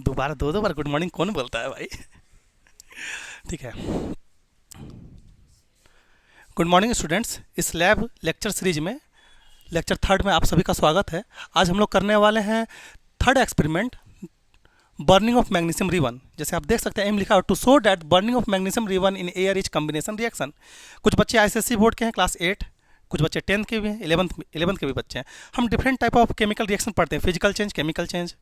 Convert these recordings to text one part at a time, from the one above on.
दोबारा दो दो बार गुड मॉर्निंग कौन बोलता है भाई? ठीक है। गुड मॉर्निंग स्टूडेंट्स, इस लैब लेक्चर सीरीज में लेक्चर थर्ड में आप सभी का स्वागत है। आज हम लोग करने वाले हैं third experiment, burning of magnesium ribbon. जैसे आप देख सकते हैं एम लिखा है to show that burning of magnesium ribbon in air is combination reaction. कुछ बच्चे आईसीएसई बोर्ड के हैं, क्लास 8, कुछ बच्चे 10th के भी हैं, 11th के भी बच्चे हैं। हम different type of chemical reaction पढ़ते हैं, फिजिकल चेंज, केमिकल चेंज।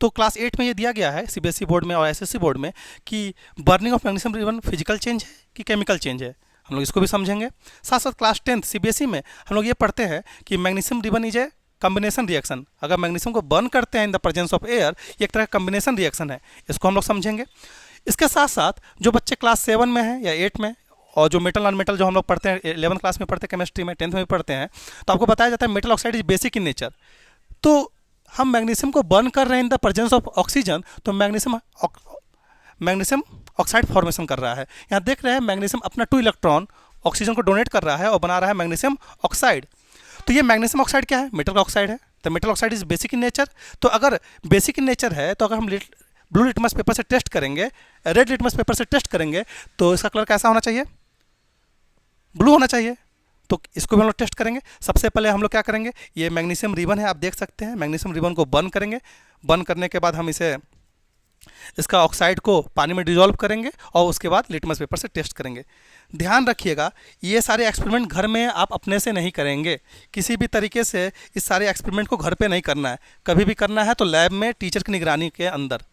तो क्लास 8 में ये दिया गया है सीबीएसई बोर्ड में और एसएससी बोर्ड में कि burning of magnesium ribbon physical change है कि केमिकल चेंज है। हम लोग इसको भी समझेंगे। साथ साथ क्लास 10th सीबीएसई में हम लोग ये पढ़ते हैं कि magnesium ribbon is a combination reaction. अगर मैग्नीशियम को बर्न करते हैं in the presence of air, ये एक तरह का कॉम्बिनेशन रिएक्शन है, इसको हम लोग समझेंगे। इसके साथ साथ जो बच्चे क्लास 7 में हैं या 8 में, और जो मेटल नॉन मेटल जो हम लोग पढ़ते हैं 11th क्लास में पढ़ते हैं, केमिस्ट्री में 10th में भी पढ़ते हैं, तो आपको बताया जाता है metal oxide is basic in nature. तो हम मैग्नीशियम को बर्न कर रहे हैं in the presence of oxygen, तो मैग्नीशियम ऑक्साइड फॉर्मेशन कर रहा है। यहाँ देख रहे हैं मैग्नीशियम अपना 2 इलेक्ट्रॉन ऑक्सीजन को डोनेट कर रहा है और बना रहा है मैग्नीशियम ऑक्साइड। तो ये मैग्नीशियम ऑक्साइड क्या है? मेटल का ऑक्साइड है। तो metal oxide is basic in nature. तो अगर बेसिक इन नेचर है तो अगर हम ब्लू लिटमस पेपर से टेस्ट करेंगे, रेड लिटमस पेपर से टेस्ट करेंगे, तो इसका कलर कैसा होना चाहिए? ब्लू होना चाहिए। तो इसको भी हम लोग टेस्ट करेंगे। सबसे पहले हम लोग क्या करेंगे, ये मैग्नीशियम रिबन है, आप देख सकते हैं। मैग्नीशियम रिबन को बर्न करेंगे। बर्न करने के बाद हम इसका ऑक्साइड को पानी में डिजोल्व करेंगे और उसके बाद लिटमस पेपर से टेस्ट करेंगे। ध्यान रखिएगा, ये सारे एक्सपेरिमेंट घर में आप अपने से नहीं करेंगे। किसी भी तरीके से इस सारे एक्सपेरिमेंट को घर पे नहीं करना है। कभी भी करना है तो लैब में टीचर की निगरानी के अंदर।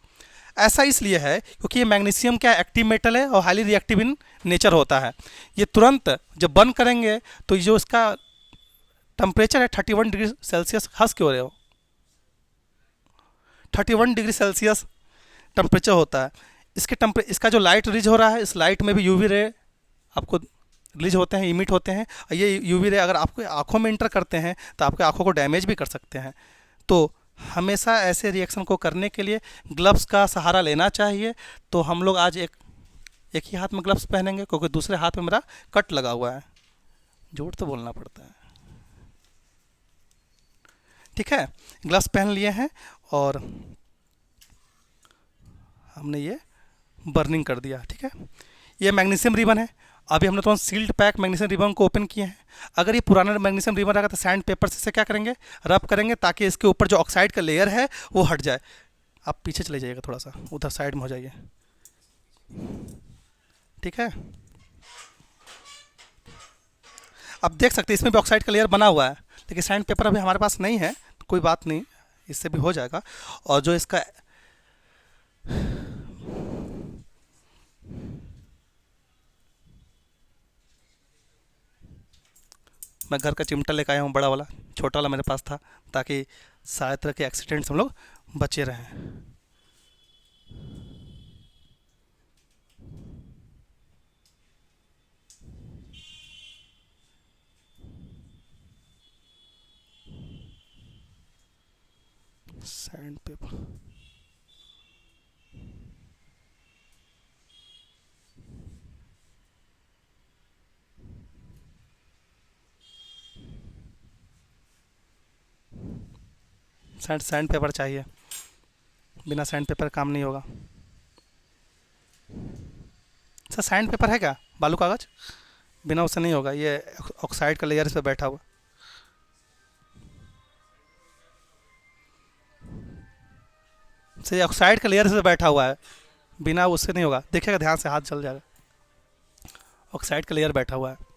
ऐसा इसलिए है क्योंकि ये मैग्नीशियम क्या एक्टिव मेटल है और हाईली रिएक्टिव इन नेचर होता है। ये तुरंत जब बर्न करेंगे तो जो इसका टेम्परेचर है 31 डिग्री सेल्सियस, हंस क्यों रहे हो, 31 डिग्री सेल्सियस टेम्परेचर होता है। इसका जो लाइट रिलीज हो रहा है, इस लाइट में भी यूवी रे आपको रिलीज होते हैं, इमिट होते हैं। और ये यूवी रे अगर आपको आँखों में इंटर करते हैं तो आपके आँखों को डैमेज भी कर सकते हैं। तो हमेशा ऐसे रिएक्शन को करने के लिए ग्लव्स का सहारा लेना चाहिए। तो हम लोग आज एक ही हाथ में ग्लव्स पहनेंगे क्योंकि दूसरे हाथ में मेरा कट लगा हुआ है। झूठ तो बोलना पड़ता है। ठीक है, ग्लव्स पहन लिए हैं और हमने ये बर्निंग कर दिया। ठीक है, ये मैग्नीशियम रिबन है। अभी हमने तो सील्ड पैक मैग्नीशियम रिबन को ओपन किए हैं। अगर ये पुराना मैग्नीशियम रिबन रहेगा तो सैंड पेपर से क्या करेंगे, रब करेंगे ताकि इसके ऊपर जो ऑक्साइड का लेयर है वो हट जाए। आप पीछे चले जाइएगा, थोड़ा सा उधर साइड में हो जाइए। ठीक है, अब देख सकते हैं इसमें भी ऑक्साइड का लेयर बना हुआ है, लेकिन सैंड पेपर अभी हमारे पास नहीं है, तो कोई बात नहीं, इससे भी हो जाएगा। और जो इसका मैं घर का चिमटा लेकर आया हूँ, बड़ा वाला, छोटा वाला मेरे पास था, ताकि सारे तरह के एक्सीडेंट से हम लोग बचे रहें। सैंड पेपर, सैंड पेपर चाहिए, बिना सैंड पेपर काम नहीं होगा। सर सैंड पेपर है क्या? बालू कागज, बिना उससे नहीं होगा। ये ऑक्साइड का लेयर इस पर बैठा हुआ। सर ये ऑक्साइड का लेयर इस पर बैठा हुआ है, बिना उससे नहीं होगा। देखिएगा ध्यान से, हाथ जल जाएगा। ऑक्साइड का लेयर बैठा हुआ है।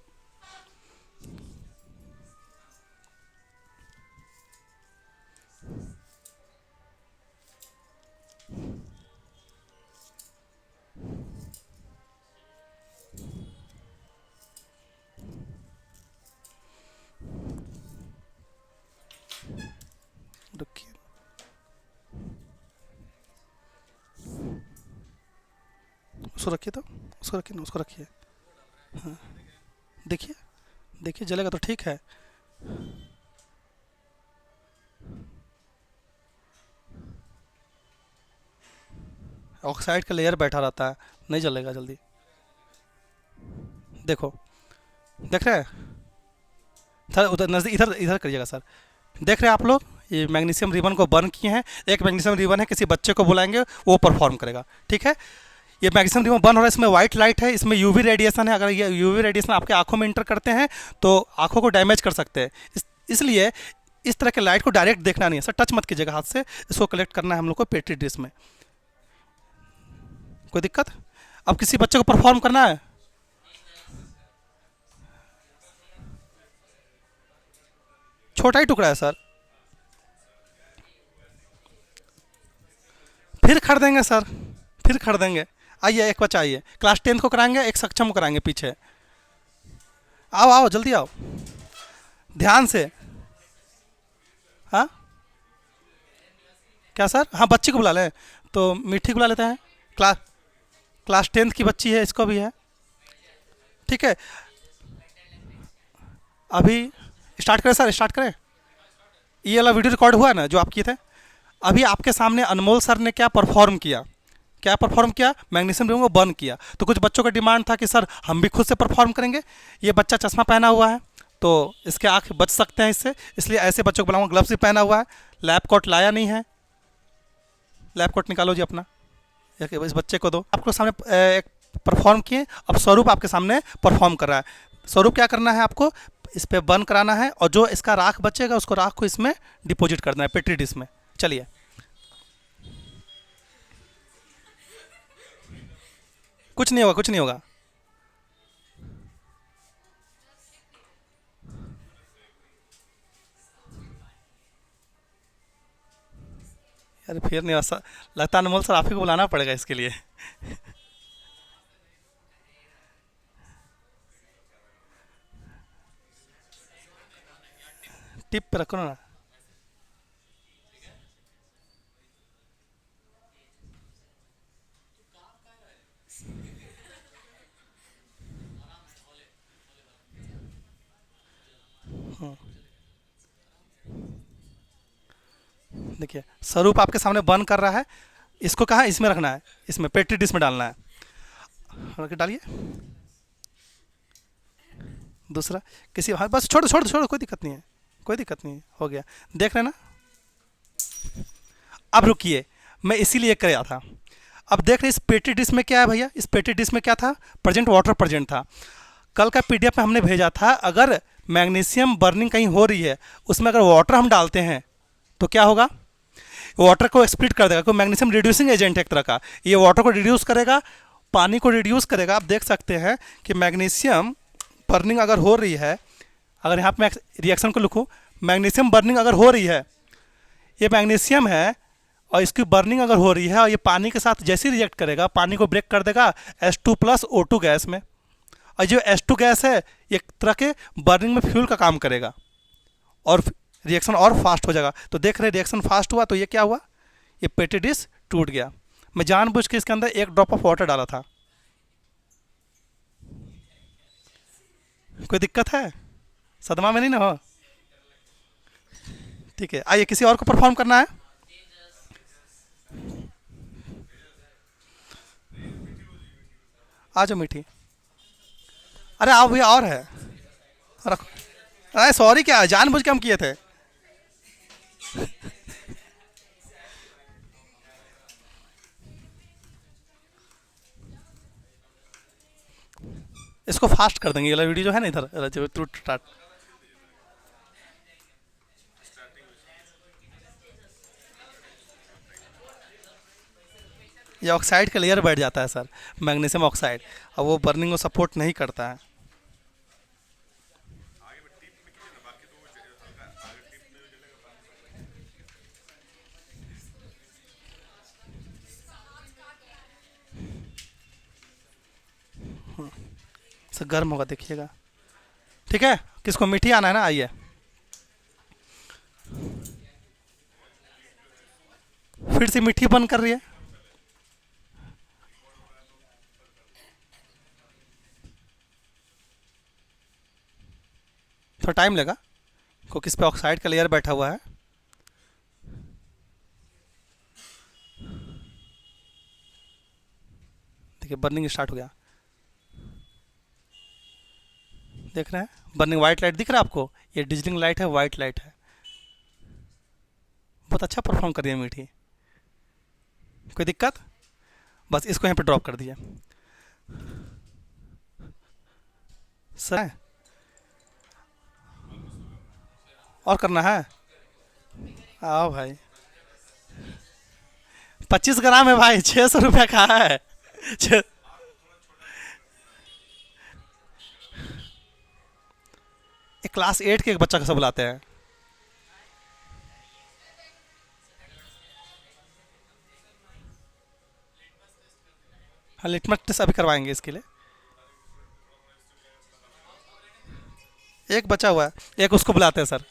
रखिए, उसको रखिए, तो उसको रखिए ना, उसको रखिए। हाँ, देखिए देखिए, जलेगा तो ठीक है। ऑक्साइड का लेयर बैठा रहता है, नहीं जलेगा जल्दी। देखो, देख रहे हैं सर, उधर नजदीक, इधर इधर करिएगा सर। देख रहे हैं आप लोग, ये मैग्नीशियम रिबन को बर्न किए हैं। एक मैग्नीशियम रिबन है, किसी बच्चे को बुलाएंगे वो परफॉर्म करेगा, ठीक है। ये मैग्नीशियम रिबन बर्न हो रहा है, इसमें वाइट लाइट है, इसमें यूवी रेडिएशन है। अगर ये यूवी रेडिएशन आपके आंखों में इंटर करते हैं तो आंखों को डैमेज कर सकते हैं। इसलिए इस तरह के लाइट को डायरेक्ट देखना नहीं है सर, टच मत कीजिएगा हाथ से। इसको कलेक्ट करना है हम लोग को पेट्री डिश में। कोई दिक्कत? अब किसी बच्चे को परफॉर्म करना है, छोटा ही टुकड़ा है सर, फिर खरीदेंगे सर, फिर खरीदेंगे। आइए एक बच्चा आइए, क्लास 10 को कराएंगे, एक सक्षम को कराएंगे पीछे। आओ आओ जल्दी आओ, ध्यान से। हाँ क्या सर? हाँ बच्ची को बुला लें, तो मीठी को बुला लेते हैं। क्लास क्लास 10 की बच्ची है, इसको भी है, ठीक है। अभी स्टार्ट करें सर, स्टार्ट करें। ये वाला वीडियो रिकॉर्ड हुआ है ना जो आप किए थे? अभी आपके सामने अनमोल सर ने क्या परफॉर्म किया, क्या परफॉर्म किया? मैग्नीशियम रिबन को बर्न किया। तो कुछ बच्चों का डिमांड था कि सर हम भी खुद से परफॉर्म करेंगे। ये बच्चा चश्मा पहना हुआ है तो इसके आँख बच सकते हैं इससे, इसलिए ऐसे बच्चों को बुलाऊंगा। ग्लव्स भी पहना हुआ है, लैब कोट लाया नहीं है, लैब कोट निकालो जी अपना, इस बच्चे को दो। आपको सामने एक परफॉर्म किए, अब स्वरूप आपके सामने परफॉर्म कर रहा है। स्वरूप क्या करना है आपको? इस पर बर्न कराना है और जो इसका राख बचेगा उसको राख को इसमें डिपॉजिट करना है पेट्री डिश में। चलिए कुछ नहीं होगा, कुछ नहीं होगा। यार फिर नहीं होगा, लगता है अनमोल सर आप ही को बुलाना पड़ेगा इसके लिए। टिप पे रखो ना। देखिए स्वरूप आपके सामने बर्न कर रहा है, इसको कहाँ इसमें रखना है, इसमें पेट्री डिश में डालना है, रख के डालिए। दूसरा किसी, हाँ बस छोड़ो छोड़ो छोड़ो, कोई दिक्कत नहीं है, कोई दिक्कत नहीं है, हो गया। देख रहे ना? अब रुकिए, मैं इसीलिए कराया था। अब देख रहे इस पेट्री डिश में क्या है भैया? इस पेट्री डिश में क्या था? प्रेजेंट वाटर प्रेजेंट था। कल का पीडीएफ में हमने भेजा था, अगर मैग्नीशियम बर्निंग कहीं हो रही है उसमें अगर वाटर हम डालते हैं तो क्या होगा? वाटर को एक्सप्लिट कर देगा, क्योंकि मैग्नीशियम रिड्यूसिंग एजेंट है एक तरह का। ये वाटर को रिड्यूस करेगा, पानी को रिड्यूस करेगा। आप देख सकते हैं कि मैग्नीशियम बर्निंग अगर हो रही है, अगर यहाँ पे मैं रिएक्शन को लिखूँ, मैग्नीशियम बर्निंग अगर हो रही है, ये मैग्नीशियम है और इसकी बर्निंग अगर हो रही है और ये पानी के साथ जैसे ही रिएक्ट करेगा, पानी को ब्रेक कर देगा H2+O2 गैस में। और जो H2 गैस है एक तरह के बर्निंग में फ्यूल का काम करेगा और रिएक्शन और फास्ट हो जाएगा। तो देख रहे रिएक्शन फास्ट हुआ तो ये क्या हुआ? ये पेट्री डिश टूट गया। मैं जानबूझ के इसके अंदर एक ड्रॉप ऑफ वाटर डाला था। कोई दिक्कत है? सदमा में नहीं ना हो? ठीक है, आइए किसी और को परफॉर्म करना है। आ जाओ मीठी। अरे आओ भैया, और है, रखो। अरे सॉरी, क्या जानबूझ के हम किए थे। इसको फास्ट कर देंगे, ये वाला वीडियो जो है ना इधर जो टूट स्टार्ट। ये ऑक्साइड का लेयर बैठ जाता है सर, मैग्नीशियम ऑक्साइड, अब वो बर्निंग को सपोर्ट नहीं करता है। सर गर्म होगा देखिएगा, ठीक है। किसको मीठी आना है ना? आइए, फिर से मीठी बंद कर रही है। थोड़ा टाइम लगा क्योंकि इस पे ऑक्साइड का लेयर बैठा हुआ है। देखिए बर्निंग स्टार्ट हो गया, देख रहे हैं बर्निंग। वाइट लाइट दिख रहा है आपको? ये डिजिटल लाइट है, वाइट लाइट है। बहुत अच्छा परफॉर्म कर रही है मीठी। कोई दिक्कत? बस इसको यहाँ पे ड्रॉप कर दिया सर। और करना है? आओ भाई, 25 ग्राम है भाई, 600 रुपया का है। छः। एक क्लास 8 के एक बच्चा कैसे बुलाते हैं? हाँ, लिटमस टेस्ट अभी करवाएंगे इसके लिए। एक बचा हुआ है, एक उसको बुलाते हैं सर।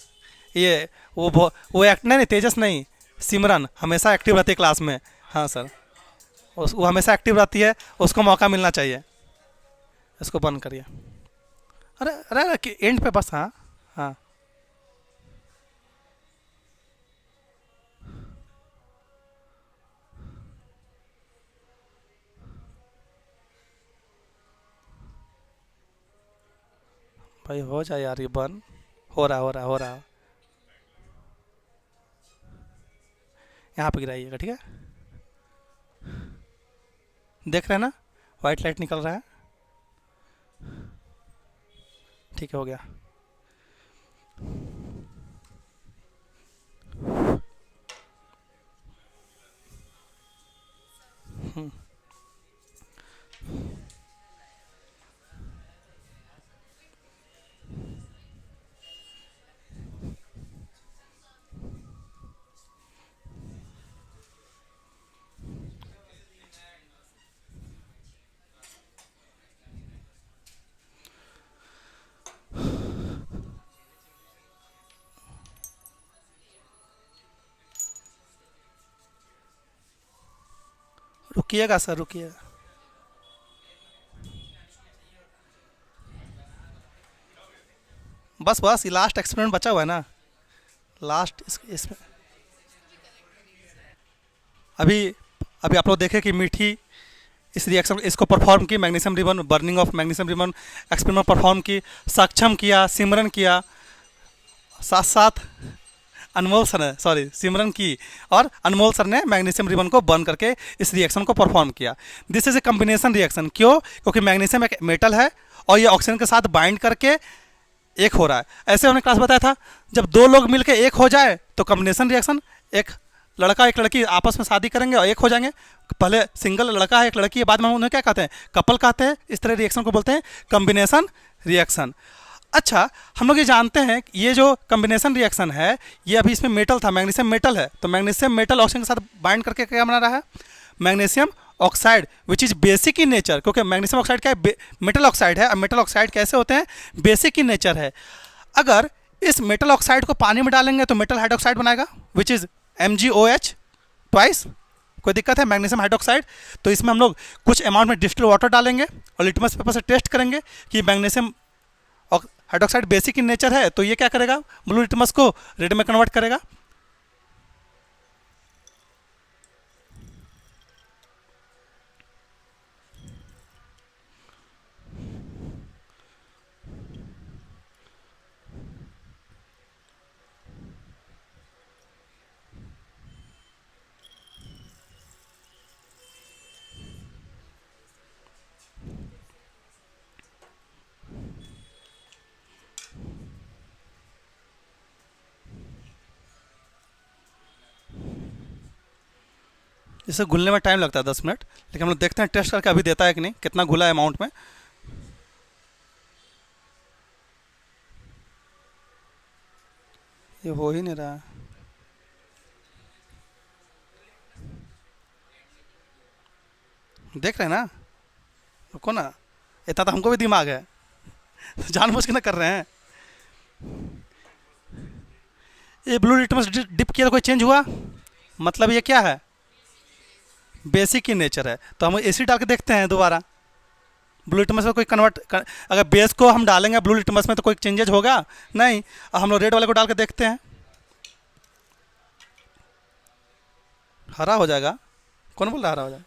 ये वो एक्ट नहीं, तेजस नहीं, सिमरन हमेशा एक्टिव रहती है क्लास में। हाँ सर, वो हमेशा एक्टिव रहती है, उसको मौका मिलना चाहिए। इसको बंद करिए। अरे अरे अरे, एंड पे बस। हाँ हाँ। भाई हो जाए यार, ये बंद हो रहा, हो रहा, हो रहा। यहाँ पे गिराइएगा, ठीक है? देख रहे हैं ना, वाइट लाइट निकल रहा है। ठीक है, हो गया। रुकिएगा सर, रुकिएगा। बस बस, ये लास्ट एक्सपेरिमेंट बचा हुआ है ना, लास्ट इसमें। अभी अभी आप लोग देखें कि मीठी इस रिएक्शन इसको परफॉर्म की, magnesium ribbon, burning of magnesium ribbon experiment perform की, सक्षम किया, सिमरन किया, साथ साथ अनमोल सर ने, सॉरी सिमरन की, और अनमोल सर ने मैग्नीशियम रिबन को बर्न करके इस रिएक्शन को परफॉर्म किया। This is a combination reaction. क्यों? क्योंकि मैग्नीशियम एक मेटल है और ये ऑक्सीजन के साथ बाइंड करके एक हो रहा है। ऐसे हमने क्लास बताया था, जब दो लोग मिलकर एक हो जाए तो कम्बिनेशन रिएक्शन। एक लड़का एक लड़की आपस में शादी करेंगे और एक हो जाएंगे। पहले सिंगल लड़का है एक लड़की है, बाद में हम उन्हें क्या कहते हैं? कपल कहते हैं। इस तरह रिएक्शन को बोलते हैं कम्बिनेशन रिएक्शन। अच्छा, हम लोग ये जानते हैं कि ये जो कम्बिनेशन रिएक्शन है, ये अभी इसमें मेटल था, मैग्नीशियम मेटल है, तो मैग्नीशियम मेटल ऑक्सीजन के साथ बाइंड करके क्या बना रहा है? Magnesium oxide, which is basic in nature. क्योंकि मैग्नीशियम ऑक्साइड क्या है? मेटल ऑक्साइड है। अब मेटल ऑक्साइड कैसे होते हैं? बेसिक इन नेचर है। अगर इस मेटल ऑक्साइड को पानी में डालेंगे तो मेटल हाइड्रोक्साइड बनाएगा, विच इज़ MgOH ट्वाइस। कोई दिक्कत है? Magnesium hydroxide. तो इसमें हम लोग कुछ अमाउंट में डिस्टिल वाटर डालेंगे और लिटमस पेपर से टेस्ट करेंगे कि magnesium hydroxide basic in nature है, तो ये क्या करेगा? ब्लू लिटमस को रेड में कन्वर्ट करेगा। इसे घुलने में टाइम लगता है 10 मिनट, लेकिन हम लोग देखते हैं टेस्ट करके अभी देता है कि नहीं, कितना घुला है अमाउंट में। ये हो ही नहीं रहा है। देख रहे हैं ना? रुको ना, इतना तो हमको भी दिमाग है। जानबूझ के ना कर रहे हैं। ये ब्लू लिटमस डिप किया तो कोई चेंज हुआ? मतलब ये क्या है? बेसिक इन नेचर है। तो हम एसिड डाल के देखते हैं दोबारा, ब्लू लिटमस में कोई अगर बेस को हम डालेंगे ब्लू लिटमस में तो कोई चेंजेज होगा नहीं। अब हम लोग रेड वाले को डाल के देखते हैं, हरा हो जाएगा। कौन बोल रहा हरा हो जाएगा?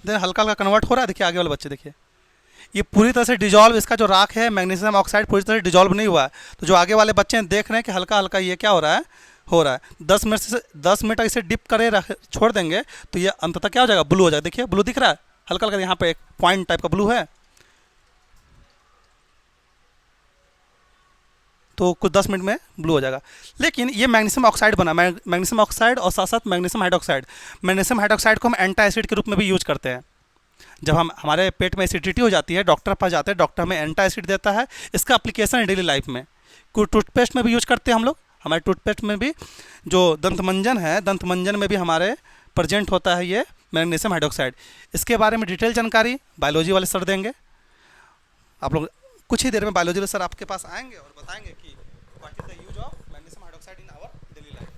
देखिए हल्का हल्का कन्वर्ट हो रहा है, देखिए आगे वाले बच्चे देखिए। ये पूरी तरह से डिजॉल्व, इसका जो राख है मैग्नीशियम ऑक्साइड पूरी तरह से डिजॉल्व नहीं हुआ है। तो जो आगे वाले बच्चे हैं देख रहे हैं कि हल्का हल्का ये क्या हो रहा है 10 मिनट इसे डिप करे छोड़ देंगे तो ये अंततः क्या हो जाएगा, ब्लू हो जाएगा। देखिए ब्लू दिख रहा है, हल्का हल्का यहाँ पे एक पॉइंट टाइप का ब्लू है। तो कुछ 10 मिनट में ब्लू हो जाएगा। लेकिन ये मैग्नीशियम ऑक्साइड बना, मैग्नीशियम ऑक्साइड और साथ साथ मैग्नीशियम हाइड्रोक्साइड। मैग्नीशियम हाइड्रोक्साइड को हम एंटा एसिड के रूप में भी यूज करते हैं। जब हमारे पेट में एसिडिटी हो जाती है, डॉक्टर के पास जाते हैं, डॉक्टर हमें एंटा एसिड देता है। इसका एप्लीकेशन है डेली लाइफ में। कोई टूथपेस्ट में भी यूज करते हैं हम लोग। हमारे टूथपेस्ट में भी जो दंतमंजन है, दंतमंजन में भी हमारे प्रेजेंट होता है ये मैग्नीशियम हाइड्रोक्साइड। इसके बारे में डिटेल जानकारी बायोलॉजी वाले सर देंगे। आप लोग कुछ ही देर में बायोलॉजी वाले सर आपके पास आएंगे और बताएंगे कि what is the use of magnesium hydroxide in our daily life.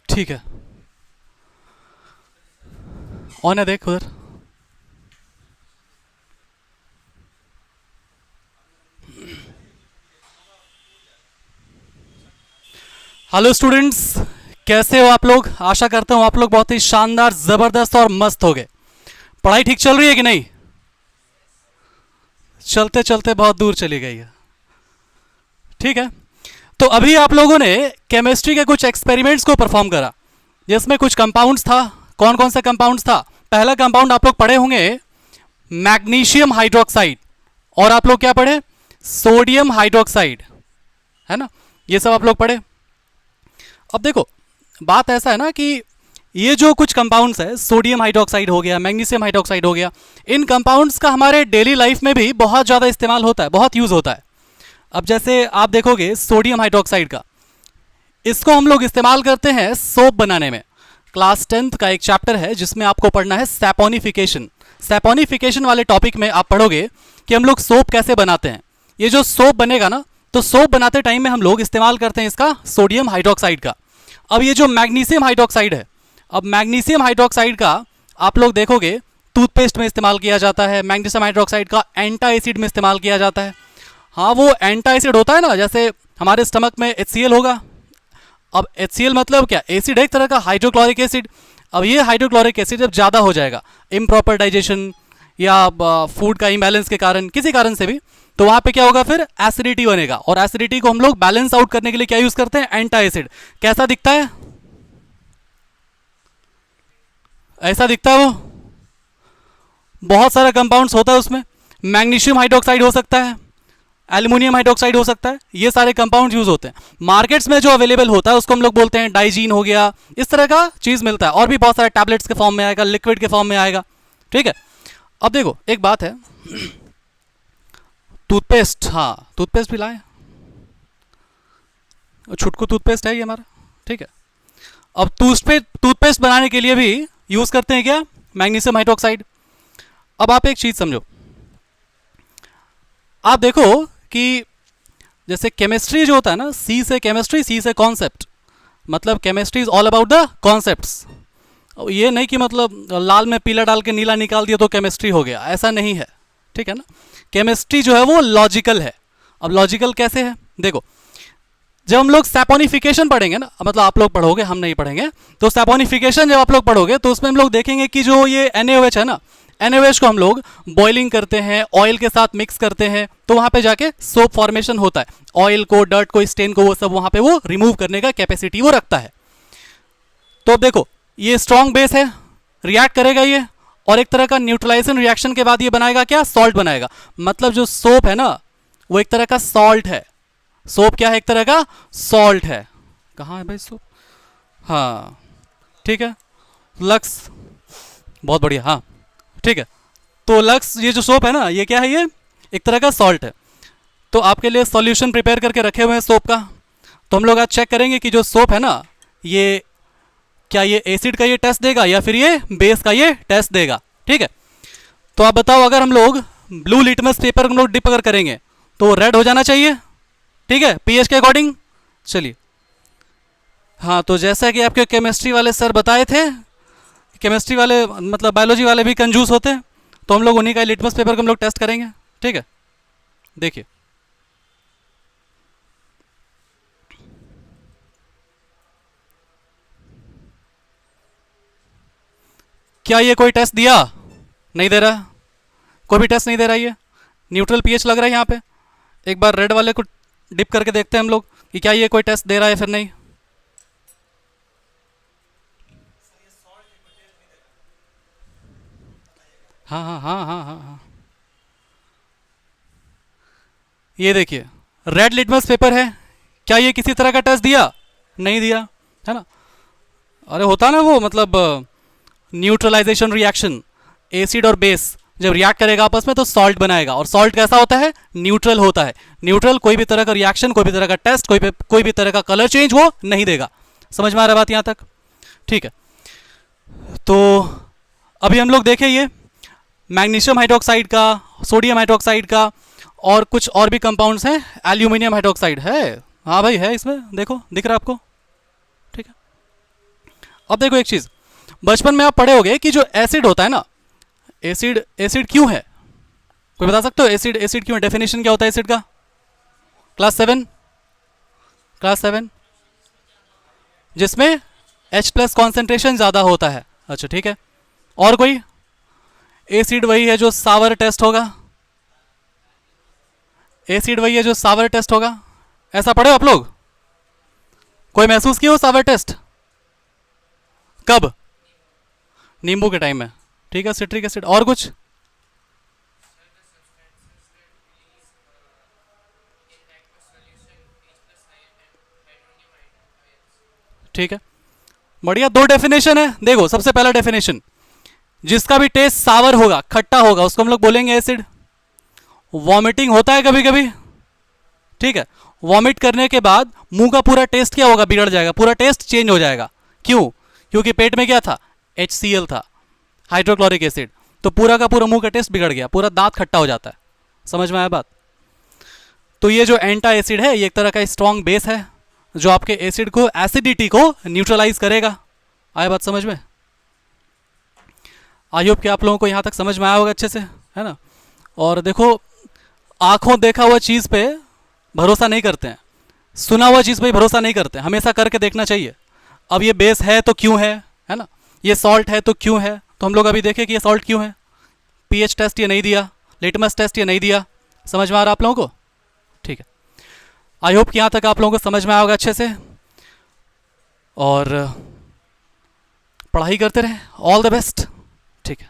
ठीक है, ऑन है, देख उधर। हेलो स्टूडेंट्स, कैसे हो आप लोग? आशा करता हूं आप लोग बहुत ही शानदार, जबरदस्त और मस्त हो गए। पढ़ाई ठीक चल रही है कि नहीं? चलते चलते बहुत दूर चली गई है। ठीक है, तो अभी आप लोगों ने केमिस्ट्री के कुछ एक्सपेरिमेंट्स को परफॉर्म करा, जिसमें कुछ कंपाउंड्स था। कौन कौन सा कंपाउंड्स था? पहला कंपाउंड आप लोग पढ़े होंगे मैग्नीशियम हाइड्रोक्साइड, और आप लोग क्या पढ़े? सोडियम हाइड्रोक्साइड, है ना? ये सब आप लोग पढ़े। अब देखो, बात ऐसा है ना कि ये जो कुछ कंपाउंड्स है, सोडियम हाइड्रोक्साइड हो गया, मैग्नीशियम हाइड्रोक्साइड हो गया, इन कंपाउंड्स का हमारे डेली लाइफ में भी बहुत ज़्यादा इस्तेमाल होता है, बहुत यूज़ होता है। अब जैसे आप देखोगे सोडियम हाइड्रोक्साइड का, इसको हम लोग इस्तेमाल करते हैं सोप बनाने में। क्लास 10th का एक चैप्टर है जिसमें आपको पढ़ना है सैपोनिफिकेशन। सैपोनिफिकेशन वाले टॉपिक में आप पढ़ोगे कि हम लोग सोप कैसे बनाते हैं। ये जो सोप बनेगा ना, तो सोप बनाते टाइम में हम लोग इस्तेमाल करते हैं इसका सोडियम हाइड्रोक्साइड का। अब ये जो मैग्नीशियम हाइड्रोक्साइड है, अब मैग्नीशियम हाइड्रोक्साइड का आप लोग देखोगे टूथपेस्ट में इस्तेमाल किया जाता है। मैग्नीशियम हाइड्रोक्साइड का एंटा एसिड में इस्तेमाल किया जाता है। हाँ, वो एंटा एसिड होता है ना, जैसे हमारे स्टमक में HCl होगा। अब HCl मतलब क्या? एसिड है, एक तरह का हाइड्रोक्लोरिक एसिड। अब ये हाइड्रोक्लोरिक एसिड जब ज़्यादा हो जाएगा, इम्प्रॉपर डाइजेशन या फूड का इम्बैलेंस के कारण, किसी कारण से भी, तो वहाँ पे क्या होगा? फिर एसिडिटी बनेगा। और एसिडिटी को हम लोग बैलेंस आउट करने के लिए क्या यूज़ करते हैं? एंटा एसिड। कैसा दिखता है? ऐसा दिखता है। वो बहुत सारा कंपाउंड्स होता है उसमें। मैग्नीशियम हाइड्रोक्साइड हो सकता है, एल्युमिनियम हाइड्रोक्साइड हो सकता है, ये सारे कंपाउंड यूज होते हैं। मार्केट्स में जो अवेलेबल होता है उसको हम लोग बोलते हैं डाइजीन हो गया, इस तरह का चीज़ मिलता है। और भी बहुत सारे टैबलेट्स के फॉर्म में आएगा, लिक्विड के फॉर्म में आएगा। ठीक है, अब देखो एक बात है, टूथपेस्ट, हाँ टूथपेस्ट भी लाए, छुटकू टूथपेस्ट है ये हमारा। ठीक है, अब टूथपेस्ट बनाने के लिए भी यूज़ करते हैं क्या? Magnesium hydroxide. अब आप एक चीज़ समझो, आप देखो कि जैसे केमिस्ट्री जो होता है ना, सी से केमिस्ट्री, सी से कॉन्सेप्ट, मतलब chemistry is all about the concepts. ये नहीं कि मतलब लाल में पीला डाल के नीला निकाल दिया तो केमिस्ट्री हो गया, ऐसा नहीं है। ठीक है ना, केमिस्ट्री जो है वो लॉजिकल है। अब लॉजिकल कैसे है? देखो, जब हम लोग सैपोनिफिकेशन पढ़ेंगे ना, मतलब आप लोग पढ़ोगे, हम नहीं पढ़ेंगे, तो सैपोनिफिकेशन जब आप लोग पढ़ोगे तो उसमें हम लोग देखेंगे कि जो ये NaOH है ना, NaOH को हम लोग बॉइलिंग करते हैं, ऑयल के साथ मिक्स करते हैं, तो वहाँ पे जाके सोप फॉर्मेशन होता है। ऑयल को, डर्ट को, स्टेन को, वो सब वहाँ पे वो रिमूव करने का कैपेसिटी वो रखता है। तो अब देखो, ये स्ट्रॉन्ग बेस है, रिएक्ट करेगा ये, और एक तरह का न्यूट्रलाइजेशन रिएक्शन के बाद ये बनाएगा क्या? सॉल्ट बनाएगा। मतलब जो सोप है ना, वो एक तरह का सॉल्ट है। सोप क्या है? एक तरह का सॉल्ट है। कहाँ है भाई सोप? हाँ ठीक है, लक्स, बहुत बढ़िया। हाँ ठीक है, तो लक्स, ये जो सोप है ना, ये क्या है? ये एक तरह का सॉल्ट है। तो आपके लिए सॉल्यूशन प्रिपेयर करके रखे हुए हैं सोप का। तो हम लोग आज चेक करेंगे कि जो सोप है ना, ये क्या ये एसिड का ये टेस्ट देगा या फिर ये बेस का ये टेस्ट देगा। ठीक है, तो आप बताओ, अगर हम लोग ब्लू लिटमस पेपर हम लोग डिप अगर करेंगे तो रेड हो जाना चाहिए। ठीक है, पीएच के अकॉर्डिंग। चलिए, हाँ, तो जैसा कि आपके केमिस्ट्री वाले सर बताए थे, केमिस्ट्री वाले मतलब बायोलॉजी वाले भी कंजूस होते हैं, तो हम लोग उन्हीं का लिटमस पेपर को हम लोग टेस्ट करेंगे। ठीक है, देखिए क्या ये कोई टेस्ट दिया? नहीं दे रहा, कोई भी टेस्ट नहीं दे रहा। ये न्यूट्रल पीएच लग रहा है यहाँ पे। एक बार रेड वाले को डिप करके देखते हैं हम लोग कि क्या ये कोई टेस्ट दे रहा है फिर नहीं। हाँ हाँ हाँ हाँ हाँ हाँ, ये देखिए रेड लिटमस पेपर है। क्या ये किसी तरह का टेस्ट दिया? नहीं दिया, है ना। अरे होता ना वो मतलब न्यूट्रलाइजेशन रिएक्शन, एसिड और बेस जब रिएक्ट करेगा आपस में तो सॉल्ट बनाएगा, और सॉल्ट कैसा होता है? न्यूट्रल होता है। न्यूट्रल कोई भी तरह का रिएक्शन, कोई भी तरह का टेस्ट, कोई भी तरह का कलर चेंज वो नहीं देगा। समझ में आ रहा बात यहाँ तक? ठीक है, तो अभी हम लोग देखें ये मैग्नीशियम हाइड्रोक्साइड का, सोडियम हाइड्रोक्साइड का, और कुछ और भी कंपाउंड्स हैं। एल्यूमिनियम हाइड्रोक्साइड है, हाँ भाई है इसमें, देखो दिख रहा है आपको। ठीक है, अब देखो एक चीज़, बचपन में आप पढ़े होंगे कि जो एसिड होता है ना, एसिड एसिड क्यों है? कोई बता सकते हो एसिड एसिड क्यों है? डेफिनेशन क्या होता है एसिड का? क्लास 7, क्लास 7, जिसमें H+ कॉन्सेंट्रेशन ज़्यादा होता है। अच्छा ठीक है, और कोई? एसिड वही है जो सावर टेस्ट होगा, एसिड वही है जो सावर टेस्ट होगा। ऐसा पढ़े हो आप लोग? कोई महसूस किया हो सावर टेस्ट? कब? नींबू के टाइम में। ठीक है, सिट्रिक एसिड। और कुछ? ठीक है, बढ़िया। दो डेफिनेशन है, देखो सबसे पहला डेफिनेशन, जिसका भी टेस्ट सावर होगा, खट्टा होगा, उसको हम लोग बोलेंगे एसिड। वॉमिटिंग होता है कभी कभी, ठीक है, वॉमिट करने के बाद मुंह का पूरा टेस्ट क्या होगा? बिगड़ जाएगा, पूरा टेस्ट चेंज हो जाएगा। क्यों? क्योंकि पेट में क्या था? HCl था, हाइड्रोक्लोरिक एसिड। तो पूरा का पूरा मुंह का टेस्ट बिगड़ गया, पूरा दांत खट्टा हो जाता है। समझ में आया बात? तो ये जो एंटा एसिड है, ये एक तरह का स्ट्रॉन्ग बेस है जो आपके एसिड को, एसिडिटी को न्यूट्रलाइज करेगा। आया बात समझ में? आई होप कि आप लोगों को यहाँ तक समझ में आया होगा अच्छे से, है ना। और देखो, आंखों देखा हुआ चीज़ पे भरोसा नहीं करते हैं, सुना हुआ चीज़ पे भी भरोसा नहीं करते हैं, हमेशा करके देखना चाहिए। अब ये बेस है तो क्यों है ना। ये सॉल्ट है तो क्यों है, तो हम लोग अभी देखें कि ये सॉल्ट क्यों है। पीएच टेस्ट ये नहीं दिया, लिटमस टेस्ट ये नहीं दिया। समझ में आ रहा आप लोगों को? ठीक है, आई होप कि यहाँ तक आप लोगों को समझ में आया होगा अच्छे से, और पढ़ाई करते रहें। All the best. ठीक है।